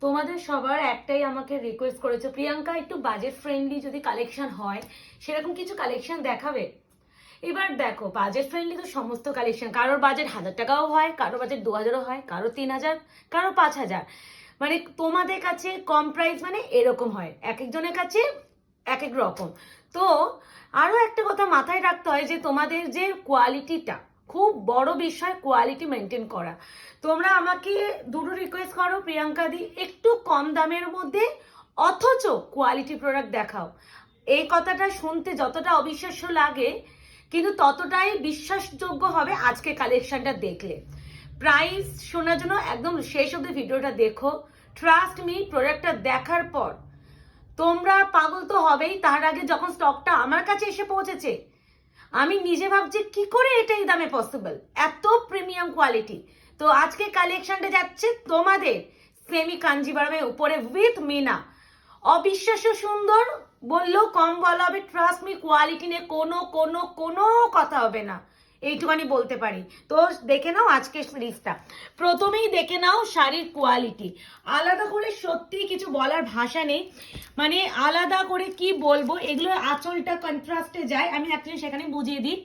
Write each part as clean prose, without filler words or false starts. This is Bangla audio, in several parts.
তোমাদের সবার একটাই আমাকে রিকোয়েস্ট করেছে, প্রিয়াঙ্কা একটু বাজেট ফ্রেন্ডলি যদি কালেকশন হয় সেরকম কিছু কালেকশন দেখাবে। এবার দেখো, বাজেট ফ্রেন্ডলি তো সমস্ত কালেকশন, কারোর বাজেট 1000 টাকাও হয়, কারোর বাজেট 2000ও হয়, কারো 3000, কারো 5000। মানে তোমাদের কাছে কম প্রাইস মানে এরকম হয়, এক একজনের কাছে এক এক রকম। তো আরো একটা কথা মাথায় রাখতে হয় যে তোমাদের যে কোয়ালিটিটা, খুব বড় বিষয় কোয়ালিটি মেনটেন করা। তোমরা আমাকে দুটো রিকোয়েস্ট করো, প্রিয়াঙ্কা দি একটু কম দামের মধ্যে অথচ কোয়ালিটি প্রোডাক্ট দেখাও। এই কথাটা শুনতে যতটা অবিশ্বাস্য লাগে কিন্তু ততটাই বিশ্বাসযোগ্য হবে আজকে কালেকশনটা দেখলে। প্রাইস শোনার জন্য একদম শেষ অব্দি ভিডিওটা দেখো। ট্রাস্ট মি, প্রোডাক্টটা দেখার পর তোমরা পাগল তো হবেই। তার আগে যখন স্টকটা আমার কাছে এসে পৌঁছেছে আমি নিজে ভাবছি কি করে এটা এই দামে পসিবল, এত প্রিমিয়াম কোয়ালিটি। তো আজকে কালেকশনটা যাচ্ছে তোমাদের সেমি কাঞ্জিভারমের উপরে উইথ মিনা। অবিশ্বাস্য সুন্দর, বললেও কম বলা হবে। ট্রাস্ট মি, কোয়ালিটি নিয়ে কোনো কোনো কোনো কথা হবে না, এইটুখানি বলতে পারি। তো দেখে নাও আজকে সিরিজটা। প্রথমেই দেখে নাও শাড়ির কোয়ালিটি। আলাদা করে সত্যি কিছু বলার ভাষা নেই, মানে আলাদা করে কি বলবো। এগুলো আঁচলটা কন্ট্রাস্টে যায়, আমি অ্যাকচুয়ালি সেখানে বুঝিয়ে দিই।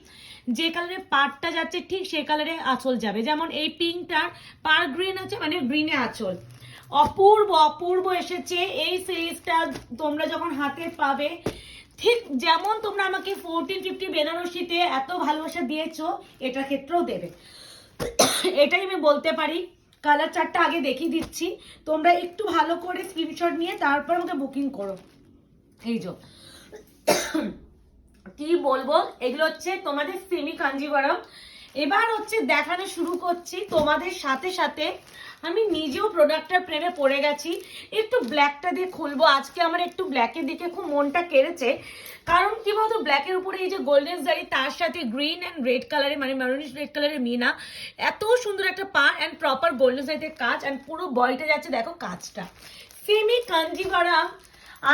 যে কালারে পাড়টা যাচ্ছে ঠিক সে কালারে আঁচল যাবে। যেমন এই পিঙ্কটার পার গ্রিন আছে, মানে গ্রিনে আঁচল। অপূর্ব অপূর্ব এসেছে এই সিরিজটা। তোমরা যখন হাতে পাবে, ঠিক যেমন তোমরা আমাকে 1450 বেনারসিতে এত ভালোবাসা দিয়েছো, এটার ক্ষেত্রেও দেবে, এটাই আমি বলতে পারি। কালার চার্টটা আগে দেখিয়ে দিচ্ছি, তোমরা একটু ভালো করে স্ক্রিনশট নিয়ে তারপর আমাকে বুকিং করো। এই যে কি বলবো, এগুলো হচ্ছে তোমাদের সেমি কাঞ্জিভারম। এবার হচ্ছে দেখানো শুরু করছি তোমাদের সাথে সাথে। আমি নিজেও প্রোডাক্টটার প্রেমে পড়ে গেছি। একটু ব্ল্যাকটা দিয়ে খুলবো আজকে। আমার একটু ব্ল্যাকের দিকে খুব মনটা কেড়েছে, কারণ কি বলতো, ব্ল্যাকের উপরে এই যে গোল্ডেন জারি, তার সাথে গ্রিন অ্যান্ড রেড কালারে, মানে মেরুনিশ রেড কালারের মিনা, এত সুন্দর একটা পা অ্যান্ড প্রপার গোল্ডেন জারিতে কাজ, অ্যান্ড পুরো বডিটা যাচ্ছে দেখো কাজটা। সেমি কাঞ্জিভারম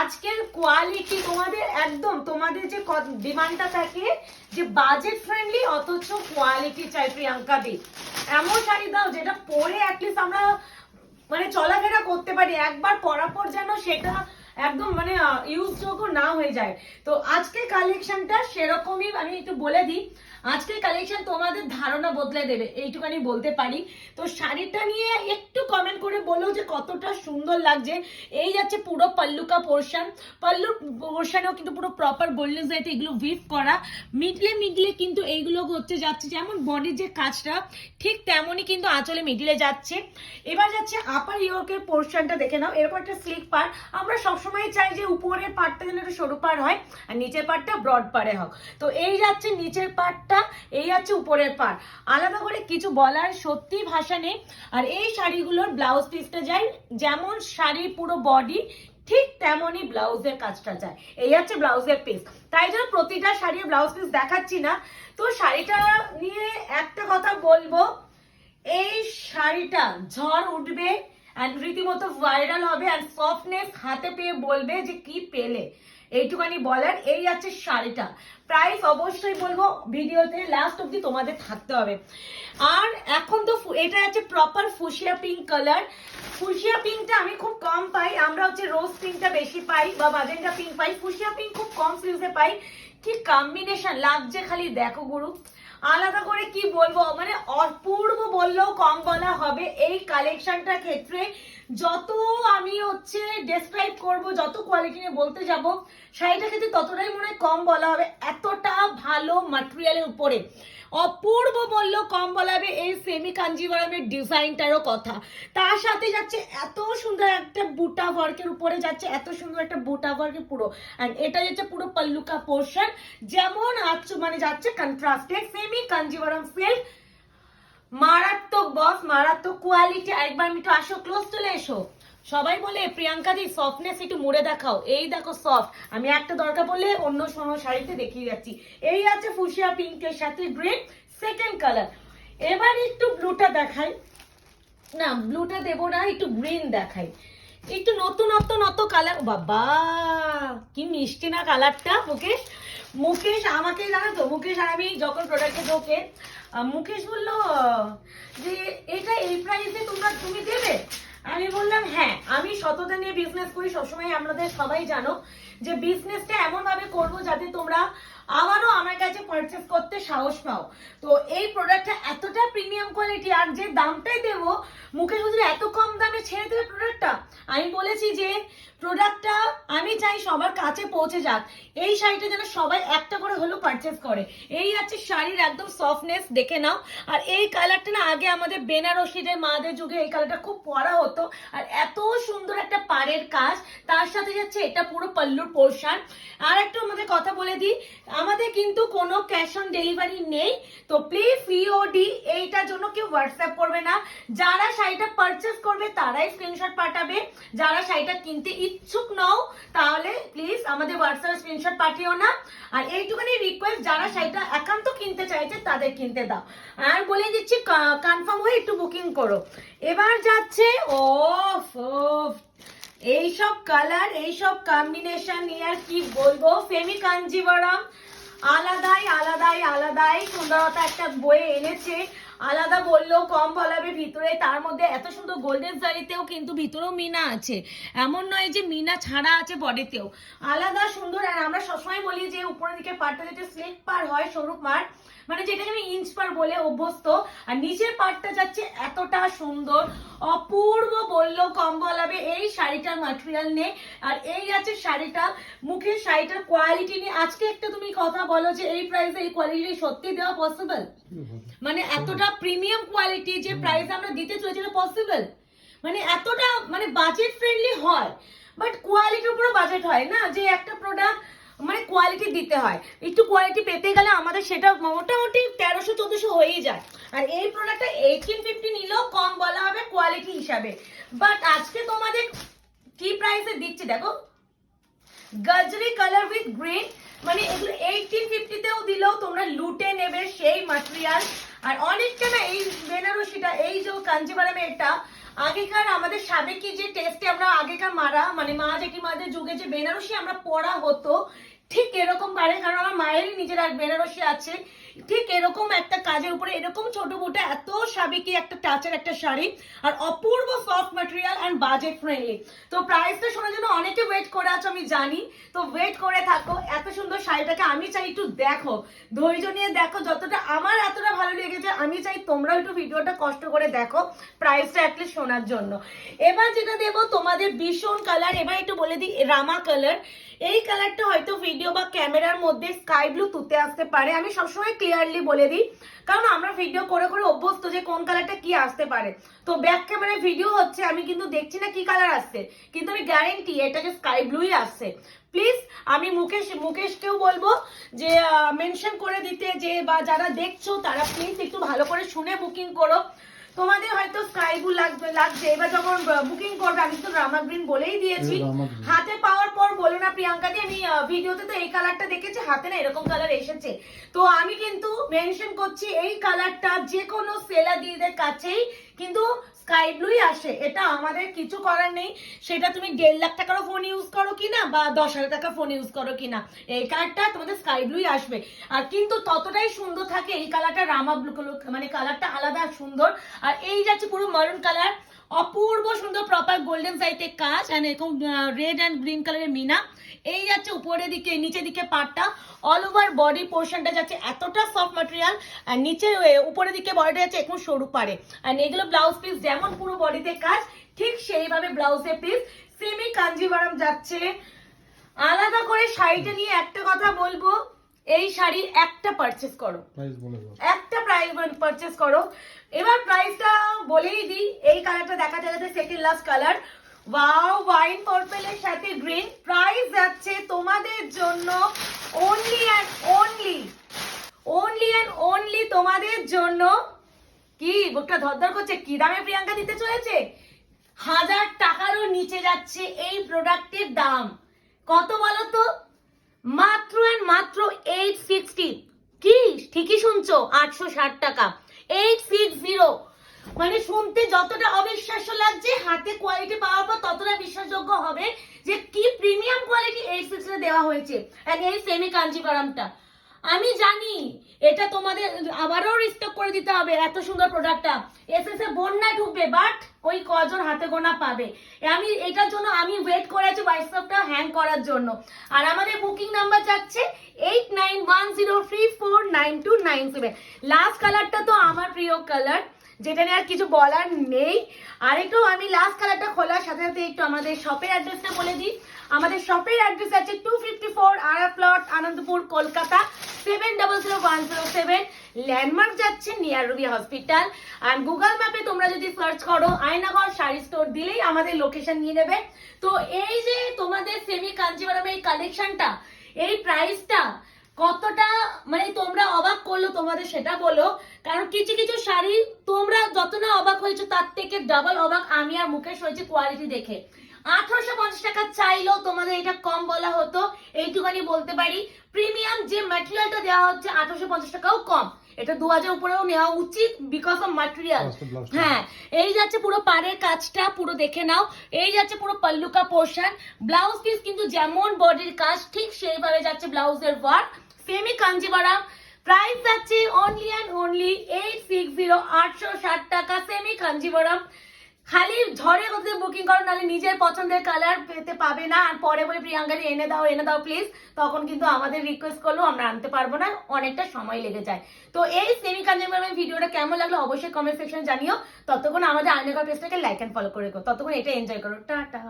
আজকের কোয়ালিটি তোমাদের একদম, তোমাদের যে ডিমান্ডটা থাকে যে বাজেট ফ্রেন্ডলি অথচ কোয়ালিটি চাই, প্রিয়াঙ্কা দি এমন শাড়ি দাও যেটা পরে অ্যাটলিস্ট আমরা মানে চলাফেরা করতে পারি, একবার পরার পর যেন সেটা একদম মানে ইউজযোগ্য না হয়ে যায়। তো আজকে কালেকশনটা সেরকমই, আমি একটু বলে দিই। আজকের কালেকশন তোমাদের ধারণা বদলে দেবে, এইটুখানি বলতে পারি। তো শাড়িটা নিয়ে একটু কমেন্ট করে বলো যে কতটা সুন্দর লাগছে। এই যাচ্ছে পুরো পাল্লুকা পোর্শন, পাল্লুর পোর্শনেও কিন্তু পুরো প্রপার গোল্ডেন জারিতে এগুলো উইভ করা। মিডলে মিডলে কিন্তু এইগুলো হচ্ছে যাচ্ছে যেমন বডির যে কাজটা ঠিক তেমনই কিন্তু আঁচলে মিডিলে যাচ্ছে। এবার যাচ্ছে আপার ইয়র্কের পোর্শনটা দেখে নাও। এরকম একটা স্লিক পার, আমরা সবসময় চাই যে উপরের পার্টটা যেন একটু সরু পার হয় আর নিচের পার্টটা ব্রড পারে হোক। তো এই যাচ্ছে নিচের পার্টটা, এই যাচ্ছে উপরের পার্ট। আলাদা করে কিছু বলার সত্যি ভাষা নেই। আর এই শাড়িগুলোর ব্লাউজ পিসটা যায় যেমন শাড়ির পুরো বডি ঠিক তেমনই ব্লাউজের কাজটা যায়। এই হচ্ছে ব্লাউজের পিস, তাই জন্য প্রতিটা শাড়ির ব্লাউজ পিস দেখাচ্ছি না। তো শাড়িটা নিয়ে একটা কথা বলবো, এই শাড়িটা ঝড় উঠবে অ্যান্ড রীতিমতো ভাইরাল হবে, অ্যান্ড সফটনেস হাতে পেয়ে বলবে যে কি পেলে, এইটুখানি বলার। এই আছে শাড়িটা। প্রাইস অবশ্যই বলবো ভিডিওতে লাস্ট অব্দি তোমাদের থাকতে হবে। আর এখন তো এটা আছে proper fuchsia pink colour. Fuchsia পিঙ্কটা আমি খুব কম পাই, আমরা হচ্ছে রোজ পিঙ্কটা বেশি পাই বা মাজেন্টা পিঙ্ক পাই, ফুশিয়া পিঙ্ক খুব কম সিরিজে পাই। কি কম্বিনেশন লাগছে খালি দেখো গুরু, আলাদা করে কি বলবো, মানে অপূর্ব বললেও কম বলা হবে এই কালেকশনটার ক্ষেত্রে। যত আমি হচ্ছে ডেসক্রাইব করব, যত কোয়ালিটি নিয়ে বলতে যাব, শাড়িটার ক্ষেত্রে ততটাই মনে হয় কম বলা হবে। এতটা ভালো ম্যাটেরিয়ালের উপরে অপূর্ব বললেও কম বলা হবে। এই সেমি কাঞ্জিভারমের ডিজাইনটারও কথা, তার সাথে যাচ্ছে এত সুন্দর একটা বুটা ওয়ার্কের উপরে যাচ্ছে, এত সুন্দর একটা বুটা ওয়ার্কের পুরো, এন্ড এটা যাচ্ছে পুরো পাল্লুকা পোর্শন, যেমন মানে যাচ্ছে কন্ট্রাস্টে। সেমি কাঞ্জিভারম সিল্ক, মারাত্মক বস, মারাত্মক কোয়ালিটি। একবার একটু আসো, ক্লোজ চলে এসো। সবাই বলে প্রিয়াঙ্কা দি সফটনেস একটু মুড়ে দেখাও, এই দেখো সফট। আমি একটা দরকার পড়লে অন্য সময় শাড়িতে দেখিয়ে যাচ্ছি। এই আছে ফুশিয়া পিঙ্কের সাথে গ্রিন সেকেন্ড কালার। এবার একটু ব্লুটা দেখাই, না ব্লুটা দেবো না, একটু গ্রিন দেখাই, একটু নতুনত্ব কালার। বাবা কি মিষ্টি না কালারটা। মুকেশ, মুকেশ আমাকে জানো তো, মুকেশ আর আমি যখন প্রোডাক্টে ঢোকে, মুকেশ বললো যে এটা এই প্রাইসে তুমি দেবে। আমি বললাম হ্যাঁ, আমি সততা নিয়ে বিজনেস করি, সবসময় আপনাদের সবাই জানো যে বিজনেসটা এমন ভাবে করবো যাতে তোমরা আবারও আমার কাছে পারচেস করতে সাহস পাও। তো এই প্রোডাক্টটা এতটা প্রিমিয়াম কোয়ালিটি, আর যে দামটাই দেবো মুখে শুধু এত কম দামে ছেড়ে দেবে প্রোডাক্টটা। আমি বলেছি যে প্রোডাক্টটা আমি চাই সবার কাছে পৌঁছে যাক, এই শাড়িটা যেন সবাই একটা করে হলেও পারচেস করে। এই আছে শাড়ির একদম সফটনেস, দেখে নাও। আর এই কালারটা না আগে আমাদের বেনারসিদের মাদের যুগে এই কালারটা খুব পরা হতো, আর এত সুন্দর একটা পাড়ের কাজ, তার সাথে যাচ্ছে এটা পুরো পাল্লুর পোর্শন। আর একটু আমাদের কথা বলে দিই, আমাদের কিন্তু কোনো ক্যাশ অন ডেলিভারি নেই, তো প্লিজ সিওডি এইটার জন্য কেউ হোয়াটসঅ্যাপ করবে না। যারা শাড়িটা পারচেস করবে তারাই স্ক্রিনশট পাঠাবে, যারা শাড়িটা কিনতে ইচ্ছুক নও তাহলে প্লিজ আমাদের হোয়াটসঅ্যাপে স্ক্রিনশট পাঠিও না। আর এইটুখানি রিকোয়েস্ট, যারা শাড়িটা একান্ত কিনতে চাইছে তাদের কিনতে দাও। আর বলে দিচ্ছি কনফার্ম হয়ে একটু বুকিং করো। এবার যাচ্ছে এইসব কালার, এইসব কম্বিনেশন নিয়ে আর কি বলবো। সেমি কাঞ্জিভারাম আলাদাই আলাদাই আলাদাই সুন্দরতা একটা বয়ে এনেছে। আলাদা বললেও কম বলাবে, ভিতরে তার মধ্যে এত সুন্দর গোল্ডেন জারিতেও কিন্তু ভিতরেও মিনা আছে, এমন নয় যে মিনা ছাড়া আছে বডিতেও, আলাদা সুন্দর। আর আমরা সবসময় বলি যে উপরের দিকে পাটটা যেটা স্লিক পার হয়, সরু পার, মানে যেটাকে আমি ইঞ্চ পার বলে অভ্যস্ত, আর নিচের পাটটা যাচ্ছে এতটা সুন্দর, অপূর্ব বললেও কম বলাবে এই শাড়িটার ম্যাটেরিয়াল নেই। আর এই আছে শাড়িটা, মুখের শাড়িটার কোয়ালিটি নিয়ে আজকে একটা তুমি কথা বলো যে এই প্রাইসে এই কোয়ালিটি সত্যি দেওয়া পসিবল? মানে এতটা প্রিমিয়াম কোয়ালিটি যে প্রাইস আমরা দিতে চলেছি পসিবল? মানে এতটা মানে বাজেট ফ্রেন্ডলি হয়, বাট কোয়ালিটির উপরে বাজেট হয় না, যে একটা প্রোডাক্ট মানে কোয়ালিটি দিতে হয়, একটু কোয়ালিটি পেতে গেলে আমাদের সেটা মোটামুটি 1300-1400 হয়েই যায়। আর এই প্রোডাক্টটা 1850 নিলেও কম বলা হবে কোয়ালিটি হিসাবে। বাট আজকে তোমাদের কি প্রাইসে দিচ্ছি দেখো, গাজরি কালার উইথ গ্রিন, মানে এগুলো 1850-তেও দিলেও তোমরা লুটে নেবে সেই ম্যাটেরিয়াল। আর অনেকটা না এই বেনারসিটা, এই যে কাঞ্জিভারামে, এটা আগেকার আমাদের সাবেকি যে টেস্টে আমরা আগেকার মারা মানে মা জেঠিমাদের যুগে যে বেনারসি আমরা পরা হতো, ঠিক এরকম পারে, কারণ আমার মায়েরই নিজের আর বেনারসি আছে, ঠিক এরকম একটা কাজের উপরে এরকম ছোট মোটো এত সাবেকি একটা টাচের একটা শাড়ি, আর অপূর্ব soft material and budget friendly. তো প্রাইসটা শোনার জন্য অনেকে ওয়েট করে আছো আমি জানি, তো ওয়েট করে থাকো। এত সুন্দর শাড়িটাকে আমি চাই একটু দেখো, ধৈর্য নিয়ে দেখো, যতটা আমার এতটা ভালো লেগেছে আমি চাই তোমরাও একটু ভিডিওটা কষ্ট করে দেখো প্রাইসটা অ্যাটলিস্ট শোনার জন্য। এবার যেটা দেবো তোমাদের ভীষণ কালার, এবার একটু বলে দিই রামা কালার। এই কালারটা হয়তো ভিডিও বা ক্যামেরার মধ্যে স্কাই ব্লু তুতে আসতে পারে, আমি সবসময় ক্লিয়ারলি বলে দিই, কারণ আমরা ভিডিও করে করে অভ্যস্ত যে কোন কালারটা কি আসতে পারে। তো ব্যাক ক্যামেরায় ভিডিও হচ্ছে, আমি কিন্তু দেখছি না কি কালার আসছে, কিন্তু আমি গ্যারেন্টি এটাকে স্কাই ব্লুই আসছে। প্লিজ আমি মুকেশকেও বলবো যে মেনশন করে দিতে, যে বা যারা দেখছো তারা প্লিজ একটু ভালো করে শুনে বুকিং করো। তোমাদের হয়তো স্কাই ব্লু লাগছে, এবার যখন বুকিং করবে, আমি তো রামা গ্রিন বলেই দিয়েছি, হাতে পাওয়ার পর বলো না প্রিয়াঙ্কা দি আমি ভিডিওতে তো এই কালারটা দেখেছি, হাতে না এরকম কালার এসেছে। তো আমি কিন্তু মেনশন করছি এই কালারটা যে কোনো সেলা দিদিদের কাছেই কিন্তু স্কাই ব্লুই আসে, এটা আমাদের কিছু করার নেই। সেটা তুমি 1.5 লাখ টাকারও ফোন ইউজ করো কিনা বা 10,000 টাকার ফোন ইউজ করো কিনা, এই কালারটা তোমাদের স্কাই ব্লুই আসবে। আর কিন্তু ততটাই সুন্দর থাকে এই কালারটা, রামা ব্লু মানে কালারটা আলাদা সুন্দর। আর এই যাচ্ছে পুরো মারুন কালার, অপূর্ব সুন্দর প্রপার গোল্ডেন সাইতে কাজ, আর এরকম রেড অ্যান্ড গ্রিন কালারের মিনা। এই যাচ্ছে উপরের দিকে, নিচের দিকে পাটটা, অল ওভার বডি পোর্শনটা যাচ্ছে এতটা সফট ম্যাটেরিয়াল, আর নিচে উপরের দিকে বডিটা যাচ্ছে একটু সরু পারে। আর এগুলো ব্লাউজ পিস যেমন পুরো বডিতে কাজ, ঠিক সেইভাবে ব্লাউজের পিস। সেমি কাঞ্জিভারাম যাচ্ছে। আলাদা করে শাড়িটা নিয়ে একটা কথা বলবো, এই শাড়ি একটা পারচেস করো, একটা প্রাইস পারচেস করো। এবার প্রাইসটা বলেই দিই, এই কালারটা দেখা যাচ্ছে second last colour, wow wine পার্পলের সাথে গ্রিন। প্রাইস যাচ্ছে তোমাদের জন্য অনলি অ্যান্ড অনলি তোমাদের জন্য, কি বুকটা ধরধর করছে, কি দামে প্রিয়াঙ্কা দিতে চলেছে? 1000 টাকারও নিচে যাচ্ছে এই প্রোডাক্টের দাম। কত বলো তো? মাত্র এন্ড মাত্র 860। কি ঠিকই শুনছো, 860 টাকা, 860। মানে শুনতে যতটা অবিশ্বাস্য লাগছে, হাতে কোয়ালিটি পাওয়ার পর ততটা বিশ্বাসযোগ্য হবে যে কি প্রিমিয়াম কোয়ালিটি 860 দেওয়া হয়েছে। আর এই সেমি কাঞ্জিভারামটা আমি জানি এটা তোমাদের আবারও রিস্টক করে দিতে হবে, এত সুন্দর প্রোডাক্টটা এসএসএ বন্যা ঢুকবে, বাট ওই কজন হাতে গোনা পাবে। আমি এটার জন্য আমি ওয়েট করে আছি হোয়াটসঅ্যাপটা হ্যাং করার জন্য। আর আমাদের বুকিং নাম্বার যাচ্ছে 8910349297। লাস্ট কালারটা তো আমার প্রিয় কালার, যেটা নিয়ে আর কিছু বলার নেই। আর একটু আমি লাস্ট কালারটা খোলার সাথে সাথে একটু আমাদের শপের অ্যাড্রেসটা বলে দিই। আমাদের শপের অ্যাড্রেস আছে 254 আরা প্লট, আনন্দপুর, কলকাতা 700107। ল্যান্ডমার্ক যাচ্ছে নিয়ার রুবি হসপিটাল। আর গুগল ম্যাপে তোমরা যদি সার্চ করো আয়নাঘর শাড়ি স্টোর দিলেই আমাদের লোকেশন নিয়ে নেবে। তো এই যে তোমাদের সেমি কাঞ্জিভারমের এই কালেকশনটা, এই প্রাইসটা কতটা মানে তোমরা অবাক করলো তোমাদের সেটা বলো। কারণ কিছু কিছু শাড়ি তোমরা যত না অবাক হয়েছো তার থেকে ডাবল অবাক আমি আর মুকেশ হয়েছে কোয়ালিটি দেখে। 1850 টাকা চাইলেও তোমাদের এটা কম বলা হতো, এইটুখানি বলতে পারি। প্রিমিয়াম যে ম্যাটেরিয়ালটা দেওয়া হচ্ছে 1850 টাকাও কম, এটা 2000 উপরেও নেওয়া উচিত বিকজ অফ ম্যাটেরিয়াল। হ্যাঁ, এই যাচ্ছে পুরো পাড়ের কাজটা, পুরো দেখে নাও। এই যাচ্ছে পুরো পাল্লুকা পোর্শন, ব্লাউজ পিস কিন্তু যেমন বডির কাজ ঠিক সেইভাবে যাচ্ছে ব্লাউজের ওয়ার্ক। সেমি কাঞ্জিভারাম, প্রাইস যাচ্ছে অনলি অ্যান্ড অনলি 860, 860 টাকা সেমি কাঞ্জিভারাম। খালি ঝড়ে কোথাও বুকিং করো, নাহলে নিজের পছন্দের কালার পেতে পাবে না। আর পরে বলে প্রিয়াঙ্কাদি এনে দাও প্লিজ, তখন কিন্তু আমাদের রিকোয়েস্ট করলেও আমরা আনতে পারবো না, অনেকটা সময় লেগে যায়। তো এই সেমি কাঞ্জিভারামের ভিডিওটা কেমন লাগলো অবশ্যই কমেন্ট সেকশনে জানিও। ততক্ষণ আমাদের আয়নাঘর পেজটাকে লাইক এন্ড ফলো করে রেখো, ততক্ষণ এটা এনজয় করো। টাটা।